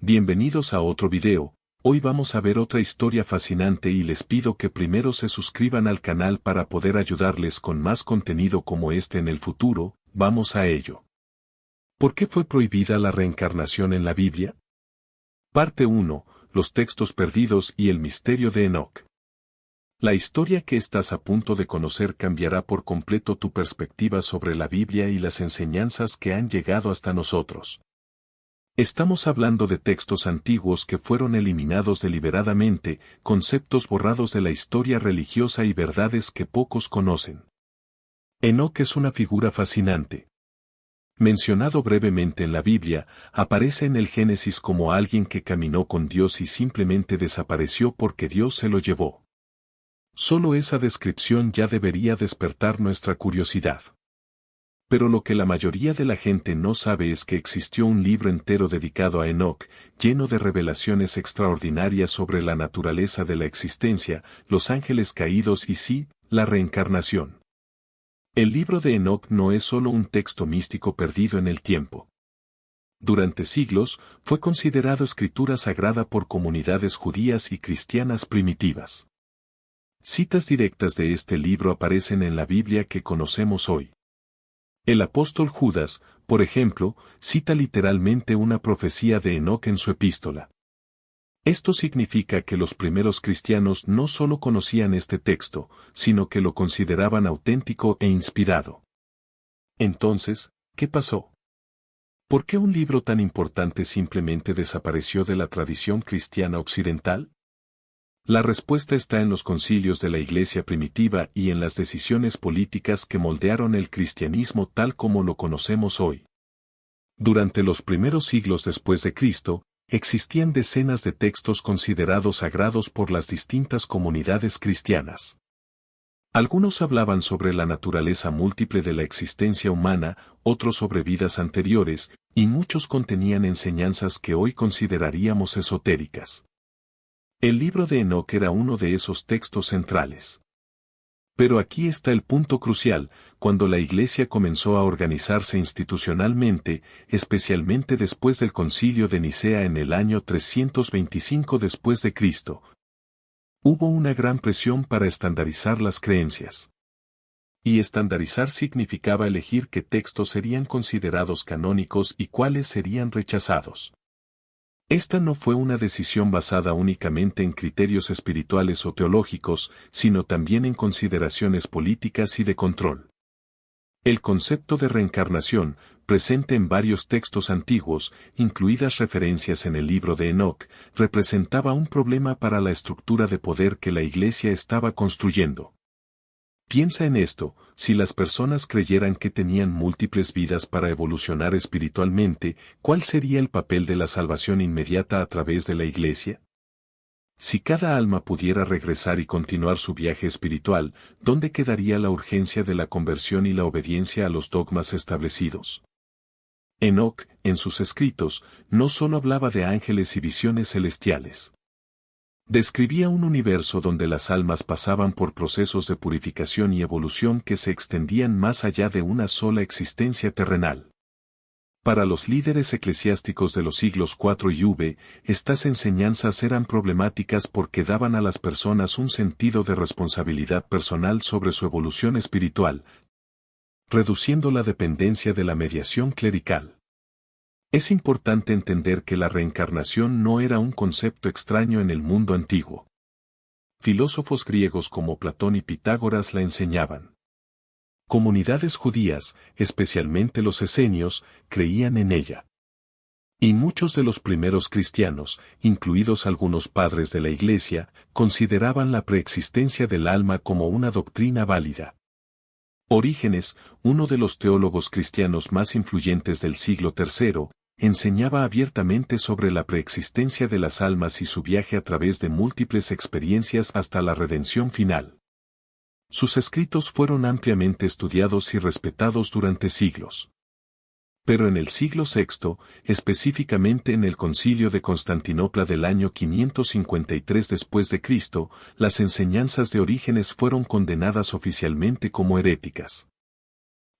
Bienvenidos a otro video. Hoy vamos a ver otra historia fascinante y les pido que primero se suscriban al canal para poder ayudarles con más contenido como este en el futuro. Vamos a ello. ¿Por qué fue prohibida la reencarnación en la Biblia? Parte 1. Los textos perdidos y el misterio de Enoc. La historia que estás a punto de conocer cambiará por completo tu perspectiva sobre la Biblia y las enseñanzas que han llegado hasta nosotros. Estamos hablando de textos antiguos que fueron eliminados deliberadamente, conceptos borrados de la historia religiosa y verdades que pocos conocen. Enoc es una figura fascinante. Mencionado brevemente en la Biblia, aparece en el Génesis como alguien que caminó con Dios y simplemente desapareció porque Dios se lo llevó. Solo esa descripción ya debería despertar nuestra curiosidad. Pero lo que la mayoría de la gente no sabe es que existió un libro entero dedicado a Enoc, lleno de revelaciones extraordinarias sobre la naturaleza de la existencia, los ángeles caídos y sí, la reencarnación. El libro de Enoc no es solo un texto místico perdido en el tiempo. Durante siglos, fue considerado escritura sagrada por comunidades judías y cristianas primitivas. Citas directas de este libro aparecen en la Biblia que conocemos hoy. El apóstol Judas, por ejemplo, cita literalmente una profecía de Enoc en su epístola. Esto significa que los primeros cristianos no solo conocían este texto, sino que lo consideraban auténtico e inspirado. Entonces, ¿qué pasó? ¿Por qué un libro tan importante simplemente desapareció de la tradición cristiana occidental? La respuesta está en los concilios de la Iglesia primitiva y en las decisiones políticas que moldearon el cristianismo tal como lo conocemos hoy. Durante los primeros siglos después de Cristo, existían decenas de textos considerados sagrados por las distintas comunidades cristianas. Algunos hablaban sobre la naturaleza múltiple de la existencia humana, otros sobre vidas anteriores, y muchos contenían enseñanzas que hoy consideraríamos esotéricas. El libro de Enoc era uno de esos textos centrales. Pero aquí está el punto crucial, cuando la Iglesia comenzó a organizarse institucionalmente, especialmente después del Concilio de Nicea en el año 325 después de Cristo. Hubo una gran presión para estandarizar las creencias. Y estandarizar significaba elegir qué textos serían considerados canónicos y cuáles serían rechazados. Esta no fue una decisión basada únicamente en criterios espirituales o teológicos, sino también en consideraciones políticas y de control. El concepto de reencarnación, presente en varios textos antiguos, incluidas referencias en el libro de Enoc, representaba un problema para la estructura de poder que la Iglesia estaba construyendo. Piensa en esto, si las personas creyeran que tenían múltiples vidas para evolucionar espiritualmente, ¿cuál sería el papel de la salvación inmediata a través de la Iglesia? Si cada alma pudiera regresar y continuar su viaje espiritual, ¿dónde quedaría la urgencia de la conversión y la obediencia a los dogmas establecidos? Enoc, en sus escritos, no solo hablaba de ángeles y visiones celestiales. Describía un universo donde las almas pasaban por procesos de purificación y evolución que se extendían más allá de una sola existencia terrenal. Para los líderes eclesiásticos de los siglos IV y V, estas enseñanzas eran problemáticas porque daban a las personas un sentido de responsabilidad personal sobre su evolución espiritual, reduciendo la dependencia de la mediación clerical. Es importante entender que la reencarnación no era un concepto extraño en el mundo antiguo. Filósofos griegos como Platón y Pitágoras la enseñaban. Comunidades judías, especialmente los esenios, creían en ella. Y muchos de los primeros cristianos, incluidos algunos padres de la Iglesia, consideraban la preexistencia del alma como una doctrina válida. Orígenes, uno de los teólogos cristianos más influyentes del siglo III, enseñaba abiertamente sobre la preexistencia de las almas y su viaje a través de múltiples experiencias hasta la redención final. Sus escritos fueron ampliamente estudiados y respetados durante siglos. Pero en el siglo VI, específicamente en el Concilio de Constantinopla del año 553 después de Cristo, las enseñanzas de Orígenes fueron condenadas oficialmente como heréticas.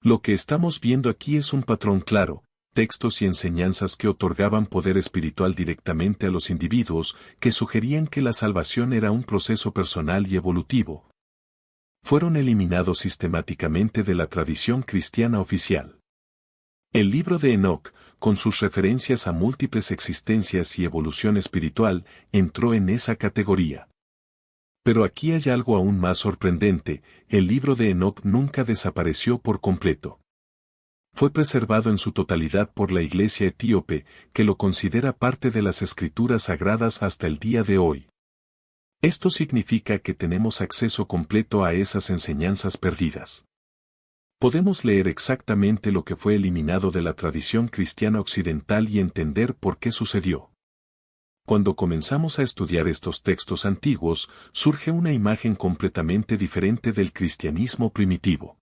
Lo que estamos viendo aquí es un patrón claro. textos y enseñanzas que otorgaban poder espiritual directamente a los individuos, que sugerían que la salvación era un proceso personal y evolutivo, fueron eliminados sistemáticamente de la tradición cristiana oficial. El libro de Enoc, con sus referencias a múltiples existencias y evolución espiritual, entró en esa categoría. Pero aquí hay algo aún más sorprendente: el libro de Enoc nunca desapareció por completo. Fue preservado en su totalidad por la Iglesia etíope, que lo considera parte de las Escrituras sagradas hasta el día de hoy. Esto significa que tenemos acceso completo a esas enseñanzas perdidas. Podemos leer exactamente lo que fue eliminado de la tradición cristiana occidental y entender por qué sucedió. Cuando comenzamos a estudiar estos textos antiguos, surge una imagen completamente diferente del cristianismo primitivo.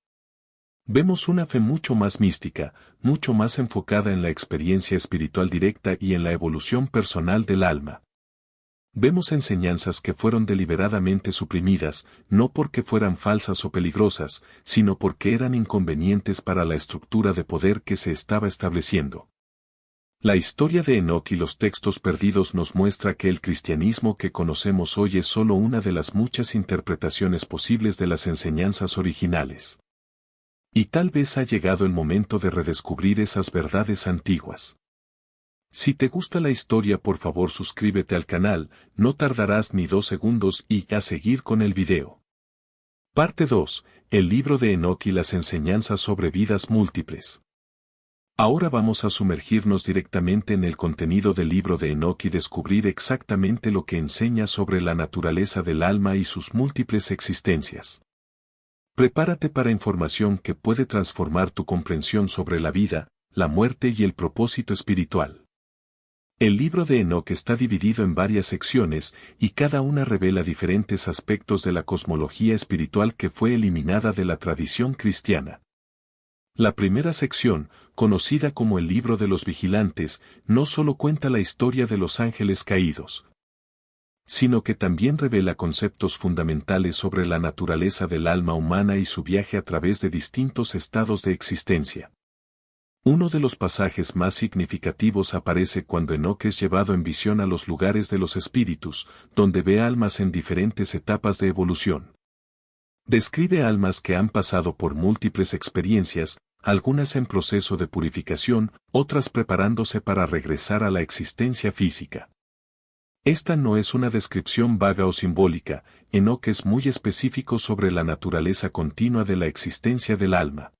Vemos una fe mucho más mística, mucho más enfocada en la experiencia espiritual directa y en la evolución personal del alma. Vemos enseñanzas que fueron deliberadamente suprimidas, no porque fueran falsas o peligrosas, sino porque eran inconvenientes para la estructura de poder que se estaba estableciendo. La historia de Enoc y los textos perdidos nos muestra que el cristianismo que conocemos hoy es solo una de las muchas interpretaciones posibles de las enseñanzas originales. Y tal vez ha llegado el momento de redescubrir esas verdades antiguas. Si te gusta la historia, por favor suscríbete al canal, no tardarás ni 2 segundos y a seguir con el video. Parte 2. El libro de Enoc y las enseñanzas sobre vidas múltiples. Ahora vamos a sumergirnos directamente en el contenido del libro de Enoc y descubrir exactamente lo que enseña sobre la naturaleza del alma y sus múltiples existencias. Prepárate para información que puede transformar tu comprensión sobre la vida, la muerte y el propósito espiritual. El libro de Enoc está dividido en varias secciones, y cada una revela diferentes aspectos de la cosmología espiritual que fue eliminada de la tradición cristiana. La primera sección, conocida como el libro de los vigilantes, no solo cuenta la historia de los ángeles caídos, sino que también revela conceptos fundamentales sobre la naturaleza del alma humana y su viaje a través de distintos estados de existencia. Uno de los pasajes más significativos aparece cuando Enoc es llevado en visión a los lugares de los espíritus, donde ve almas en diferentes etapas de evolución. Describe almas que han pasado por múltiples experiencias, algunas en proceso de purificación, otras preparándose para regresar a la existencia física. Esta no es una descripción vaga o simbólica. Enoc es muy específico sobre la naturaleza continua de la existencia del alma.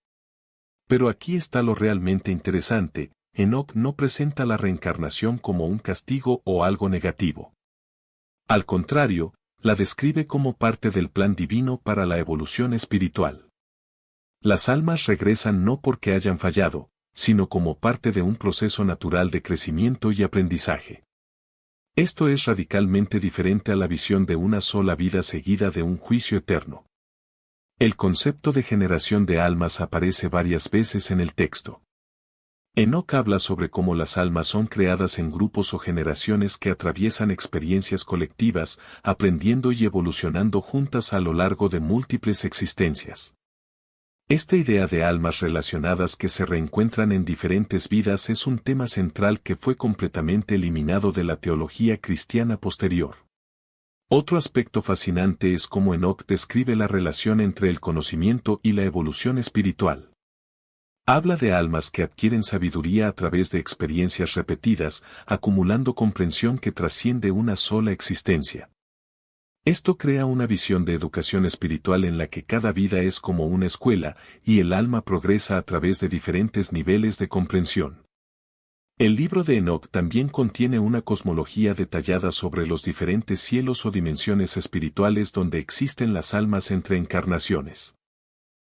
Pero aquí está lo realmente interesante: Enoc no presenta la reencarnación como un castigo o algo negativo. Al contrario, la describe como parte del plan divino para la evolución espiritual. Las almas regresan no porque hayan fallado, sino como parte de un proceso natural de crecimiento y aprendizaje. Esto es radicalmente diferente a la visión de una sola vida seguida de un juicio eterno. El concepto de generación de almas aparece varias veces en el texto. Enoc habla sobre cómo las almas son creadas en grupos o generaciones que atraviesan experiencias colectivas, aprendiendo y evolucionando juntas a lo largo de múltiples existencias. Esta idea de almas relacionadas que se reencuentran en diferentes vidas es un tema central que fue completamente eliminado de la teología cristiana posterior. Otro aspecto fascinante es cómo Enoc describe la relación entre el conocimiento y la evolución espiritual. Habla de almas que adquieren sabiduría a través de experiencias repetidas, acumulando comprensión que trasciende una sola existencia. Esto crea una visión de educación espiritual en la que cada vida es como una escuela, y el alma progresa a través de diferentes niveles de comprensión. El libro de Enoc también contiene una cosmología detallada sobre los diferentes cielos o dimensiones espirituales donde existen las almas entre encarnaciones.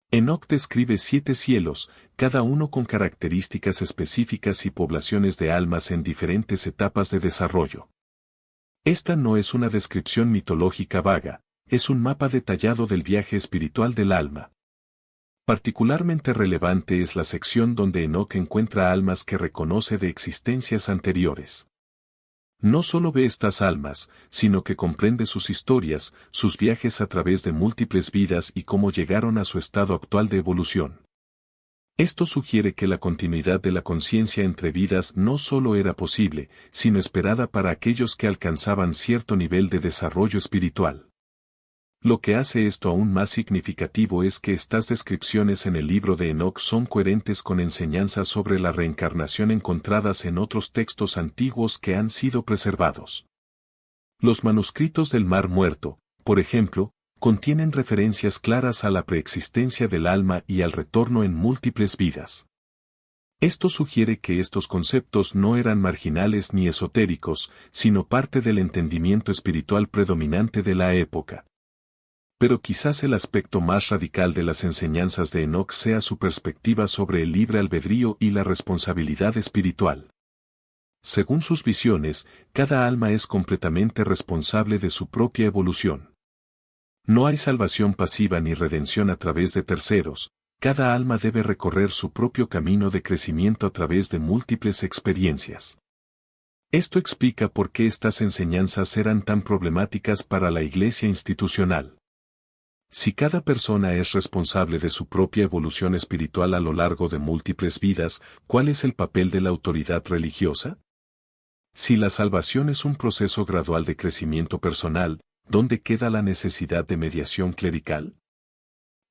Enoc describe 7 cielos, cada uno con características específicas y poblaciones de almas en diferentes etapas de desarrollo. Esta no es una descripción mitológica vaga, es un mapa detallado del viaje espiritual del alma. Particularmente relevante es la sección donde Enoc encuentra almas que reconoce de existencias anteriores. No solo ve estas almas, sino que comprende sus historias, sus viajes a través de múltiples vidas y cómo llegaron a su estado actual de evolución. Esto sugiere que la continuidad de la conciencia entre vidas no solo era posible, sino esperada para aquellos que alcanzaban cierto nivel de desarrollo espiritual. Lo que hace esto aún más significativo es que estas descripciones en el libro de Enoc son coherentes con enseñanzas sobre la reencarnación encontradas en otros textos antiguos que han sido preservados. Los manuscritos del Mar Muerto, por ejemplo, contienen referencias claras a la preexistencia del alma y al retorno en múltiples vidas. Esto sugiere que estos conceptos no eran marginales ni esotéricos, sino parte del entendimiento espiritual predominante de la época. Pero quizás el aspecto más radical de las enseñanzas de Enoc sea su perspectiva sobre el libre albedrío y la responsabilidad espiritual. Según sus visiones, cada alma es completamente responsable de su propia evolución. No hay salvación pasiva ni redención a través de terceros, cada alma debe recorrer su propio camino de crecimiento a través de múltiples experiencias. Esto explica por qué estas enseñanzas eran tan problemáticas para la Iglesia institucional. Si cada persona es responsable de su propia evolución espiritual a lo largo de múltiples vidas, ¿cuál es el papel de la autoridad religiosa? Si la salvación es un proceso gradual de crecimiento personal, ¿dónde queda la necesidad de mediación clerical?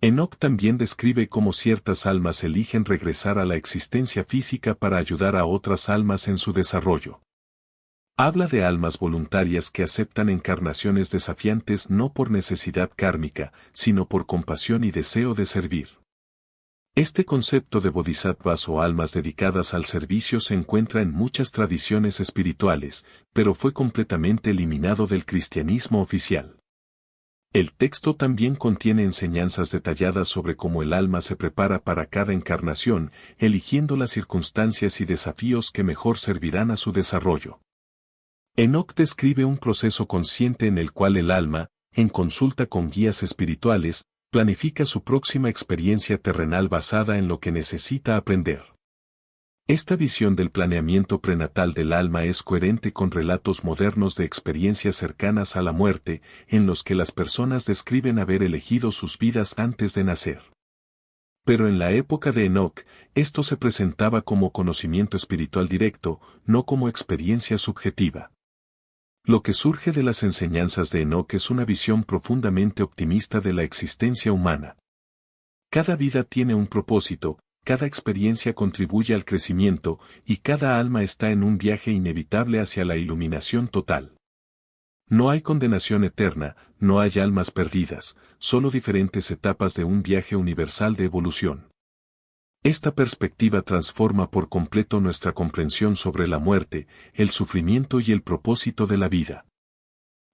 Enoc también describe cómo ciertas almas eligen regresar a la existencia física para ayudar a otras almas en su desarrollo. Habla de almas voluntarias que aceptan encarnaciones desafiantes no por necesidad kármica, sino por compasión y deseo de servir. Este concepto de bodhisattvas o almas dedicadas al servicio se encuentra en muchas tradiciones espirituales, pero fue completamente eliminado del cristianismo oficial. El texto también contiene enseñanzas detalladas sobre cómo el alma se prepara para cada encarnación, eligiendo las circunstancias y desafíos que mejor servirán a su desarrollo. Enoc describe un proceso consciente en el cual el alma, en consulta con guías espirituales, planifica su próxima experiencia terrenal basada en lo que necesita aprender. Esta visión del planeamiento prenatal del alma es coherente con relatos modernos de experiencias cercanas a la muerte, en los que las personas describen haber elegido sus vidas antes de nacer. Pero en la época de Enoc, esto se presentaba como conocimiento espiritual directo, no como experiencia subjetiva. Lo que surge de las enseñanzas de Enoc es una visión profundamente optimista de la existencia humana. Cada vida tiene un propósito, cada experiencia contribuye al crecimiento, y cada alma está en un viaje inevitable hacia la iluminación total. No hay condenación eterna, no hay almas perdidas, solo diferentes etapas de un viaje universal de evolución. Esta perspectiva transforma por completo nuestra comprensión sobre la muerte, el sufrimiento y el propósito de la vida.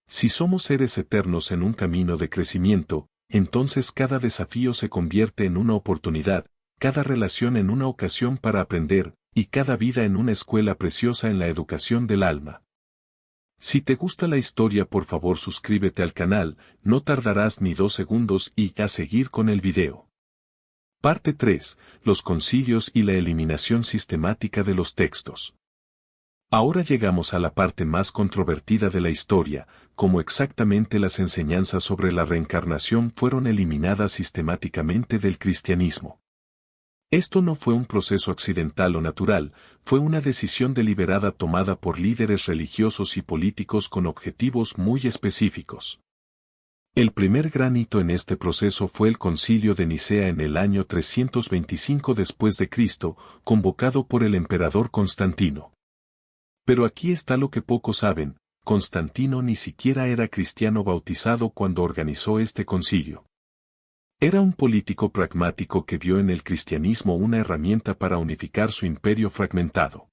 Si somos seres eternos en un camino de crecimiento, entonces cada desafío se convierte en una oportunidad, cada relación en una ocasión para aprender, y cada vida en una escuela preciosa en la educación del alma. Si te gusta la historia, por favor suscríbete al canal, no tardarás ni 2 segundos y a seguir con el video. Parte 3. Los concilios y la eliminación sistemática de los textos. Ahora llegamos a la parte más controvertida de la historia, cómo exactamente las enseñanzas sobre la reencarnación fueron eliminadas sistemáticamente del cristianismo. Esto no fue un proceso accidental o natural, fue una decisión deliberada tomada por líderes religiosos y políticos con objetivos muy específicos. El primer gran hito en este proceso fue el Concilio de Nicea en el año 325 después de Cristo, convocado por el emperador Constantino. Pero aquí está lo que pocos saben, Constantino ni siquiera era cristiano bautizado cuando organizó este concilio. Era un político pragmático que vio en el cristianismo una herramienta para unificar su imperio fragmentado.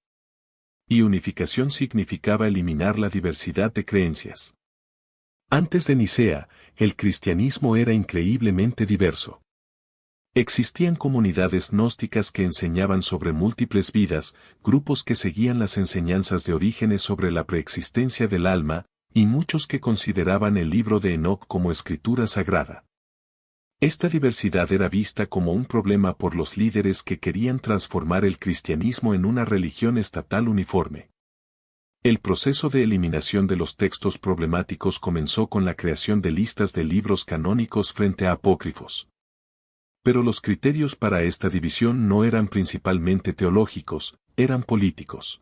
Y unificación significaba eliminar la diversidad de creencias. Antes de Nicea, el cristianismo era increíblemente diverso. Existían comunidades gnósticas que enseñaban sobre múltiples vidas, grupos que seguían las enseñanzas de Orígenes sobre la preexistencia del alma, y muchos que consideraban el libro de Enoc como escritura sagrada. Esta diversidad era vista como un problema por los líderes que querían transformar el cristianismo en una religión estatal uniforme. El proceso de eliminación de los textos problemáticos comenzó con la creación de listas de libros canónicos frente a apócrifos. Pero los criterios para esta división no eran principalmente teológicos, eran políticos.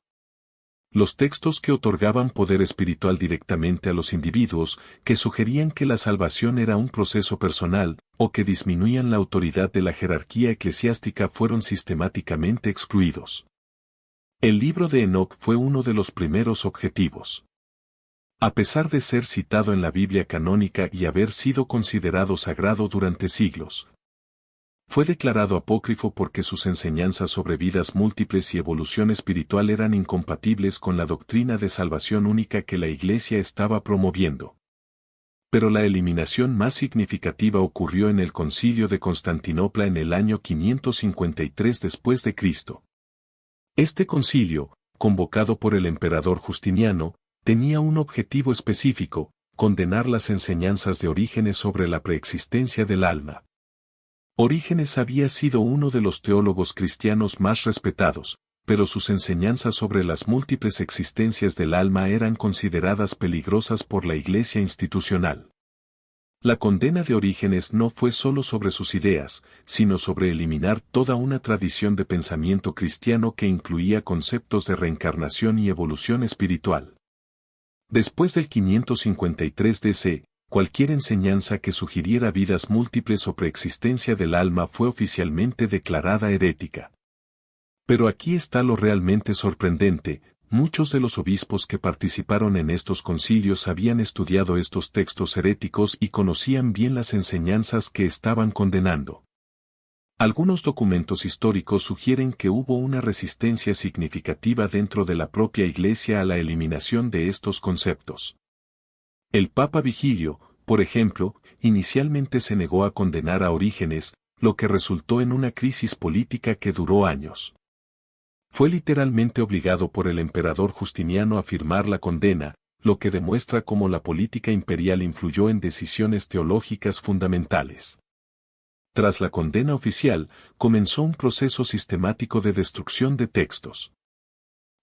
Los textos que otorgaban poder espiritual directamente a los individuos, que sugerían que la salvación era un proceso personal, o que disminuían la autoridad de la jerarquía eclesiástica fueron sistemáticamente excluidos. El libro de Enoc fue uno de los primeros objetivos. A pesar de ser citado en la Biblia canónica y haber sido considerado sagrado durante siglos, fue declarado apócrifo porque sus enseñanzas sobre vidas múltiples y evolución espiritual eran incompatibles con la doctrina de salvación única que la Iglesia estaba promoviendo. Pero la eliminación más significativa ocurrió en el Concilio de Constantinopla en el año 553 después de Cristo. Este concilio, convocado por el emperador Justiniano, tenía un objetivo específico: condenar las enseñanzas de Orígenes sobre la preexistencia del alma. Orígenes había sido uno de los teólogos cristianos más respetados, pero sus enseñanzas sobre las múltiples existencias del alma eran consideradas peligrosas por la Iglesia institucional. La condena de Orígenes no fue solo sobre sus ideas, sino sobre eliminar toda una tradición de pensamiento cristiano que incluía conceptos de reencarnación y evolución espiritual. Después del 553 DC, cualquier enseñanza que sugiriera vidas múltiples o preexistencia del alma fue oficialmente declarada herética. Pero aquí está lo realmente sorprendente: muchos de los obispos que participaron en estos concilios habían estudiado estos textos heréticos y conocían bien las enseñanzas que estaban condenando. Algunos documentos históricos sugieren que hubo una resistencia significativa dentro de la propia Iglesia a la eliminación de estos conceptos. El Papa Vigilio, por ejemplo, inicialmente se negó a condenar a Orígenes, lo que resultó en una crisis política que duró años. Fue literalmente obligado por el emperador Justiniano a firmar la condena, lo que demuestra cómo la política imperial influyó en decisiones teológicas fundamentales. Tras la condena oficial, comenzó un proceso sistemático de destrucción de textos.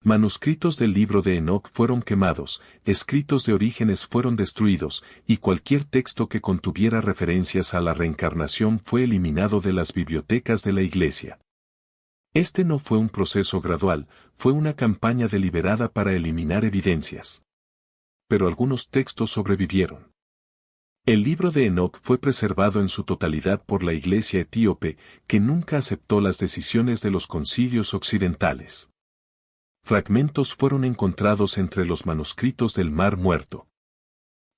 Manuscritos del libro de Enoc fueron quemados, escritos de Orígenes fueron destruidos, y cualquier texto que contuviera referencias a la reencarnación fue eliminado de las bibliotecas de la Iglesia. Este no fue un proceso gradual, fue una campaña deliberada para eliminar evidencias. Pero algunos textos sobrevivieron. El libro de Enoc fue preservado en su totalidad por la Iglesia etíope, que nunca aceptó las decisiones de los concilios occidentales. Fragmentos fueron encontrados entre los manuscritos del Mar Muerto.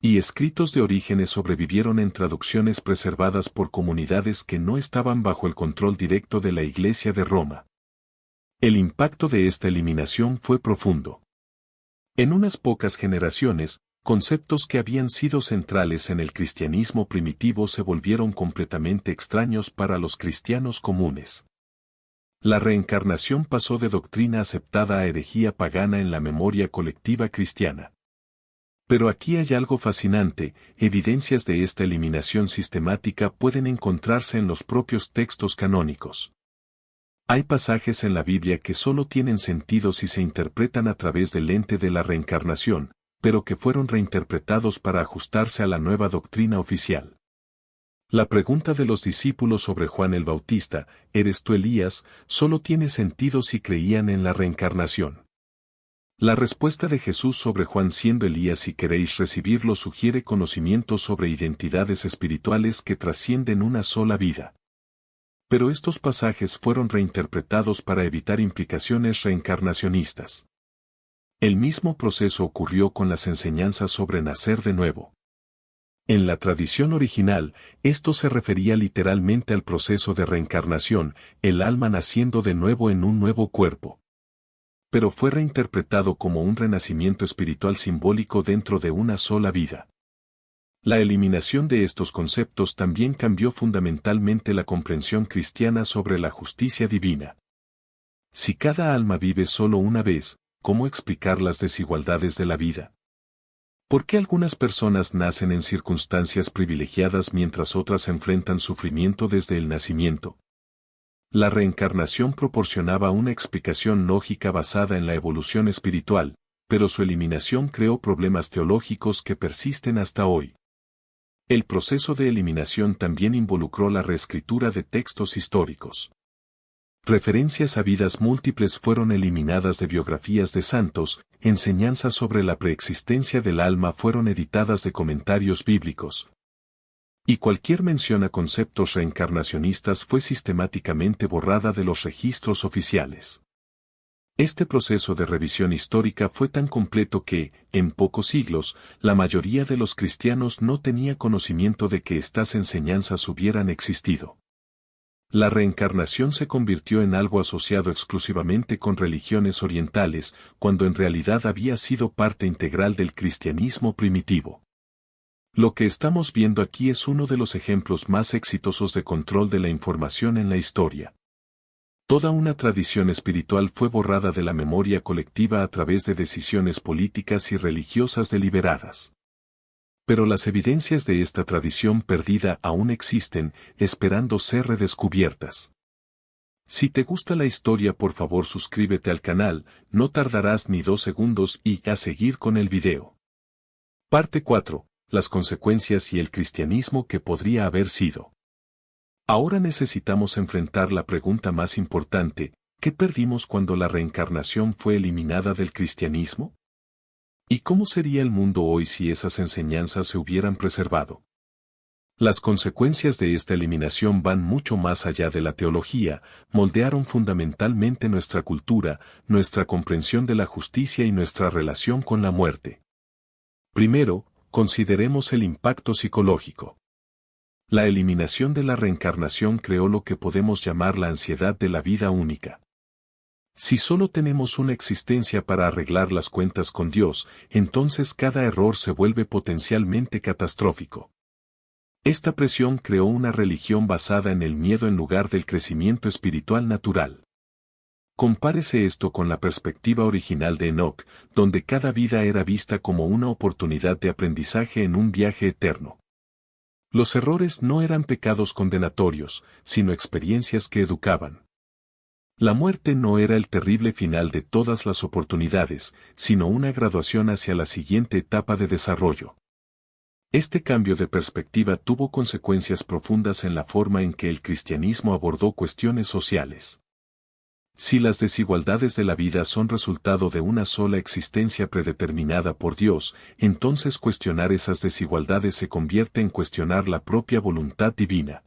Y escritos de Orígenes sobrevivieron en traducciones preservadas por comunidades que no estaban bajo el control directo de la Iglesia de Roma. El impacto de esta eliminación fue profundo. En unas pocas generaciones, conceptos que habían sido centrales en el cristianismo primitivo se volvieron completamente extraños para los cristianos comunes. La reencarnación pasó de doctrina aceptada a herejía pagana en la memoria colectiva cristiana. Pero aquí hay algo fascinante: evidencias de esta eliminación sistemática pueden encontrarse en los propios textos canónicos. Hay pasajes en la Biblia que solo tienen sentido si se interpretan a través del lente de la reencarnación, pero que fueron reinterpretados para ajustarse a la nueva doctrina oficial. La pregunta de los discípulos sobre Juan el Bautista, ¿eres tú Elías?, solo tiene sentido si creían en la reencarnación. La respuesta de Jesús sobre Juan siendo Elías si queréis recibirlo sugiere conocimientos sobre identidades espirituales que trascienden una sola vida. Pero estos pasajes fueron reinterpretados para evitar implicaciones reencarnacionistas. El mismo proceso ocurrió con las enseñanzas sobre nacer de nuevo. En la tradición original, esto se refería literalmente al proceso de reencarnación, el alma naciendo de nuevo en un nuevo cuerpo. Pero fue reinterpretado como un renacimiento espiritual simbólico dentro de una sola vida. La eliminación de estos conceptos también cambió fundamentalmente la comprensión cristiana sobre la justicia divina. Si cada alma vive solo una vez, ¿cómo explicar las desigualdades de la vida? ¿Por qué algunas personas nacen en circunstancias privilegiadas mientras otras enfrentan sufrimiento desde el nacimiento? La reencarnación proporcionaba una explicación lógica basada en la evolución espiritual, pero su eliminación creó problemas teológicos que persisten hasta hoy. El proceso de eliminación también involucró la reescritura de textos históricos. Referencias a vidas múltiples fueron eliminadas de biografías de santos, enseñanzas sobre la preexistencia del alma fueron editadas de comentarios bíblicos. Y cualquier mención a conceptos reencarnacionistas fue sistemáticamente borrada de los registros oficiales. Este proceso de revisión histórica fue tan completo que, en pocos siglos, la mayoría de los cristianos no tenía conocimiento de que estas enseñanzas hubieran existido. La reencarnación se convirtió en algo asociado exclusivamente con religiones orientales, cuando en realidad había sido parte integral del cristianismo primitivo. Lo que estamos viendo aquí es uno de los ejemplos más exitosos de control de la información en la historia. Toda una tradición espiritual fue borrada de la memoria colectiva a través de decisiones políticas y religiosas deliberadas. Pero las evidencias de esta tradición perdida aún existen, esperando ser redescubiertas. Si te gusta la historia, por favor suscríbete al canal, no tardarás ni 2 segundos y a seguir con el video. Parte 4. Las consecuencias y el cristianismo que podría haber sido. Ahora necesitamos enfrentar la pregunta más importante: ¿qué perdimos cuando la reencarnación fue eliminada del cristianismo? ¿Y cómo sería el mundo hoy si esas enseñanzas se hubieran preservado? Las consecuencias de esta eliminación van mucho más allá de la teología, moldearon fundamentalmente nuestra cultura, nuestra comprensión de la justicia y nuestra relación con la muerte. Primero, consideremos el impacto psicológico. La eliminación de la reencarnación creó lo que podemos llamar la ansiedad de la vida única. Si solo tenemos una existencia para arreglar las cuentas con Dios, entonces cada error se vuelve potencialmente catastrófico. Esta presión creó una religión basada en el miedo en lugar del crecimiento espiritual natural. Compárese esto con la perspectiva original de Enoch, donde cada vida era vista como una oportunidad de aprendizaje en un viaje eterno. Los errores no eran pecados condenatorios, sino experiencias que educaban. La muerte no era el terrible final de todas las oportunidades, sino una graduación hacia la siguiente etapa de desarrollo. Este cambio de perspectiva tuvo consecuencias profundas en la forma en que el cristianismo abordó cuestiones sociales. Si las desigualdades de la vida son resultado de una sola existencia predeterminada por Dios, entonces cuestionar esas desigualdades se convierte en cuestionar la propia voluntad divina.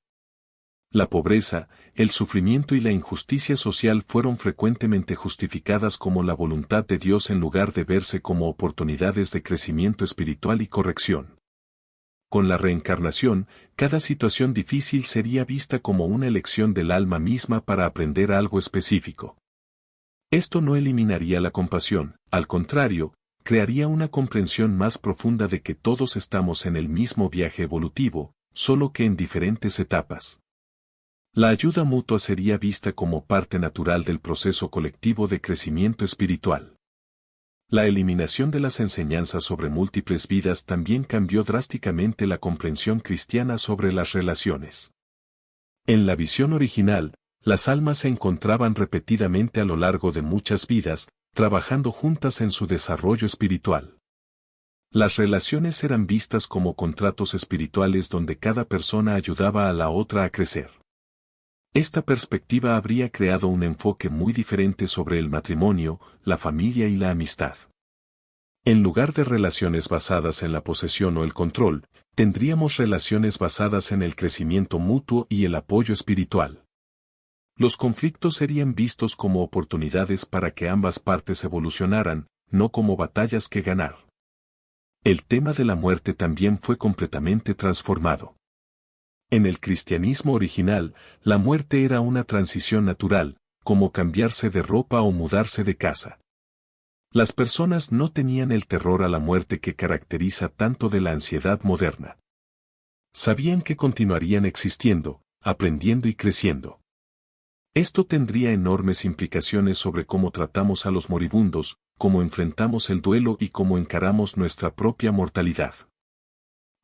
La pobreza, el sufrimiento y la injusticia social fueron frecuentemente justificadas como la voluntad de Dios en lugar de verse como oportunidades de crecimiento espiritual y corrección. Con la reencarnación, cada situación difícil sería vista como una elección del alma misma para aprender algo específico. Esto no eliminaría la compasión, al contrario, crearía una comprensión más profunda de que todos estamos en el mismo viaje evolutivo, solo que en diferentes etapas. La ayuda mutua sería vista como parte natural del proceso colectivo de crecimiento espiritual. La eliminación de las enseñanzas sobre múltiples vidas también cambió drásticamente la comprensión cristiana sobre las relaciones. En la visión original, las almas se encontraban repetidamente a lo largo de muchas vidas, trabajando juntas en su desarrollo espiritual. Las relaciones eran vistas como contratos espirituales donde cada persona ayudaba a la otra a crecer. Esta perspectiva habría creado un enfoque muy diferente sobre el matrimonio, la familia y la amistad. En lugar de relaciones basadas en la posesión o el control, tendríamos relaciones basadas en el crecimiento mutuo y el apoyo espiritual. Los conflictos serían vistos como oportunidades para que ambas partes evolucionaran, no como batallas que ganar. El tema de la muerte también fue completamente transformado. En el cristianismo original, la muerte era una transición natural, como cambiarse de ropa o mudarse de casa. Las personas no tenían el terror a la muerte que caracteriza tanto de la ansiedad moderna. Sabían que continuarían existiendo, aprendiendo y creciendo. Esto tendría enormes implicaciones sobre cómo tratamos a los moribundos, cómo enfrentamos el duelo y cómo encaramos nuestra propia mortalidad.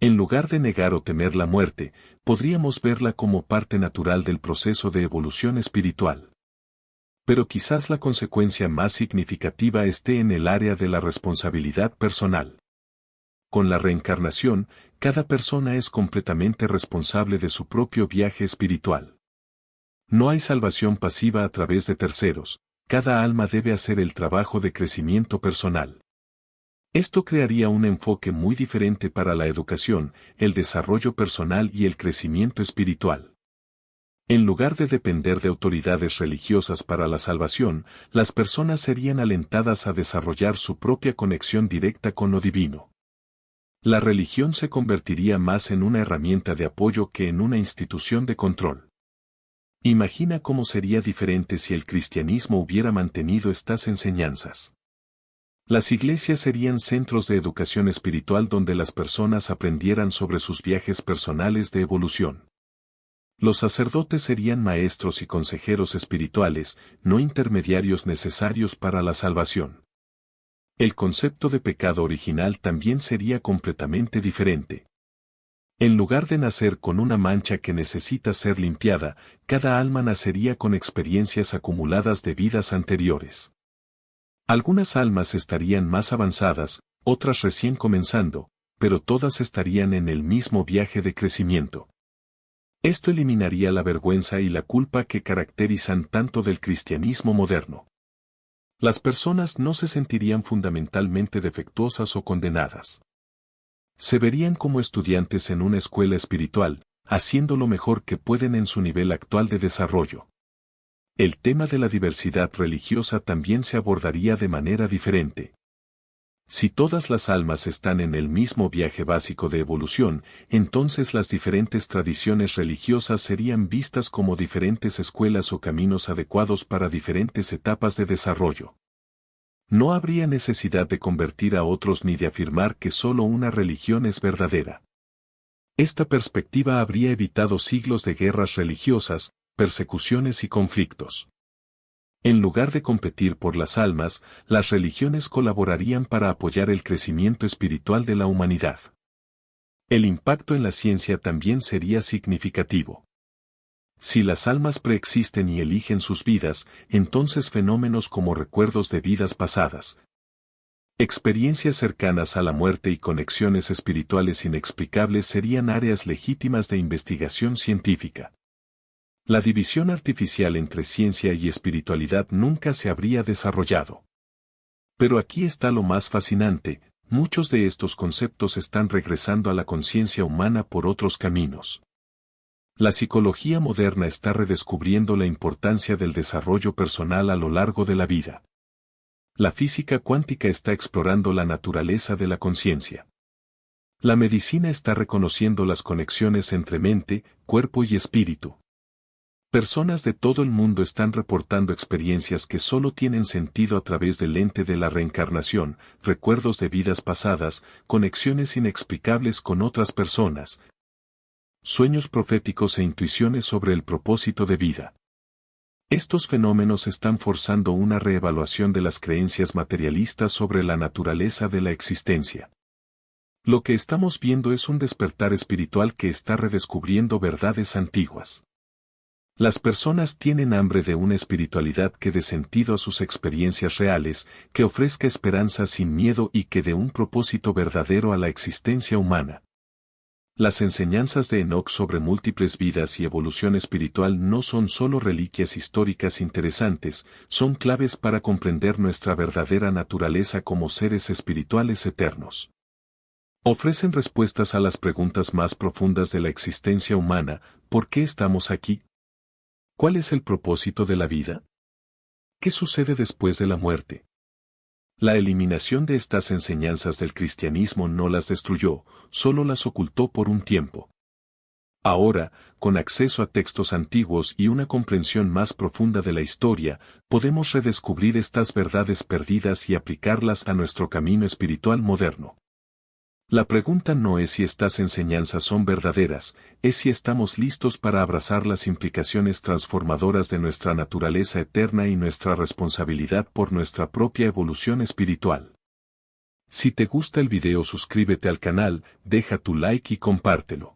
En lugar de negar o temer la muerte, podríamos verla como parte natural del proceso de evolución espiritual. Pero quizás la consecuencia más significativa esté en el área de la responsabilidad personal. con la reencarnación, cada persona es completamente responsable de su propio viaje espiritual. No hay salvación pasiva a través de terceros, cada alma debe hacer el trabajo de crecimiento personal. Esto crearía un enfoque muy diferente para la educación, el desarrollo personal y el crecimiento espiritual. En lugar de depender de autoridades religiosas para la salvación, las personas serían alentadas a desarrollar su propia conexión directa con lo divino. La religión se convertiría más en una herramienta de apoyo que en una institución de control. Imagina cómo sería diferente si el cristianismo hubiera mantenido estas enseñanzas. Las iglesias serían centros de educación espiritual donde las personas aprendieran sobre sus viajes personales de evolución. Los sacerdotes serían maestros y consejeros espirituales, no intermediarios necesarios para la salvación. El concepto de pecado original también sería completamente diferente. En lugar de nacer con una mancha que necesita ser limpiada, cada alma nacería con experiencias acumuladas de vidas anteriores. Algunas almas estarían más avanzadas, otras recién comenzando, pero todas estarían en el mismo viaje de crecimiento. Esto eliminaría la vergüenza y la culpa que caracterizan tanto del cristianismo moderno. Las personas no se sentirían fundamentalmente defectuosas o condenadas. Se verían como estudiantes en una escuela espiritual, haciendo lo mejor que pueden en su nivel actual de desarrollo. El tema de la diversidad religiosa también se abordaría de manera diferente. Si todas las almas están en el mismo viaje básico de evolución, entonces las diferentes tradiciones religiosas serían vistas como diferentes escuelas o caminos adecuados para diferentes etapas de desarrollo. No habría necesidad de convertir a otros ni de afirmar que solo una religión es verdadera. Esta perspectiva habría evitado siglos de guerras religiosas, persecuciones y conflictos. En lugar de competir por las almas, las religiones colaborarían para apoyar el crecimiento espiritual de la humanidad. El impacto en la ciencia también sería significativo. Si las almas preexisten y eligen sus vidas, entonces fenómenos como recuerdos de vidas pasadas, experiencias cercanas a la muerte y conexiones espirituales inexplicables serían áreas legítimas de investigación científica. La división artificial entre ciencia y espiritualidad nunca se habría desarrollado. Pero aquí está lo más fascinante, muchos de estos conceptos están regresando a la conciencia humana por otros caminos. La psicología moderna está redescubriendo la importancia del desarrollo personal a lo largo de la vida. La física cuántica está explorando la naturaleza de la conciencia. La medicina está reconociendo las conexiones entre mente, cuerpo y espíritu. Personas de todo el mundo están reportando experiencias que solo tienen sentido a través del lente de la reencarnación, recuerdos de vidas pasadas, conexiones inexplicables con otras personas, sueños proféticos e intuiciones sobre el propósito de vida. Estos fenómenos están forzando una reevaluación de las creencias materialistas sobre la naturaleza de la existencia. Lo que estamos viendo es un despertar espiritual que está redescubriendo verdades antiguas. Las personas tienen hambre de una espiritualidad que dé sentido a sus experiencias reales, que ofrezca esperanza sin miedo y que dé un propósito verdadero a la existencia humana. Las enseñanzas de Enoch sobre múltiples vidas y evolución espiritual no son solo reliquias históricas interesantes, son claves para comprender nuestra verdadera naturaleza como seres espirituales eternos. Ofrecen respuestas a las preguntas más profundas de la existencia humana: ¿por qué estamos aquí? ¿Cuál es el propósito de la vida? ¿Qué sucede después de la muerte? La eliminación de estas enseñanzas del cristianismo no las destruyó, solo las ocultó por un tiempo. Ahora, con acceso a textos antiguos y una comprensión más profunda de la historia, podemos redescubrir estas verdades perdidas y aplicarlas a nuestro camino espiritual moderno. La pregunta no es si estas enseñanzas son verdaderas, es si estamos listos para abrazar las implicaciones transformadoras de nuestra naturaleza eterna y nuestra responsabilidad por nuestra propia evolución espiritual. Si te gusta el video, suscríbete al canal, deja tu like y compártelo.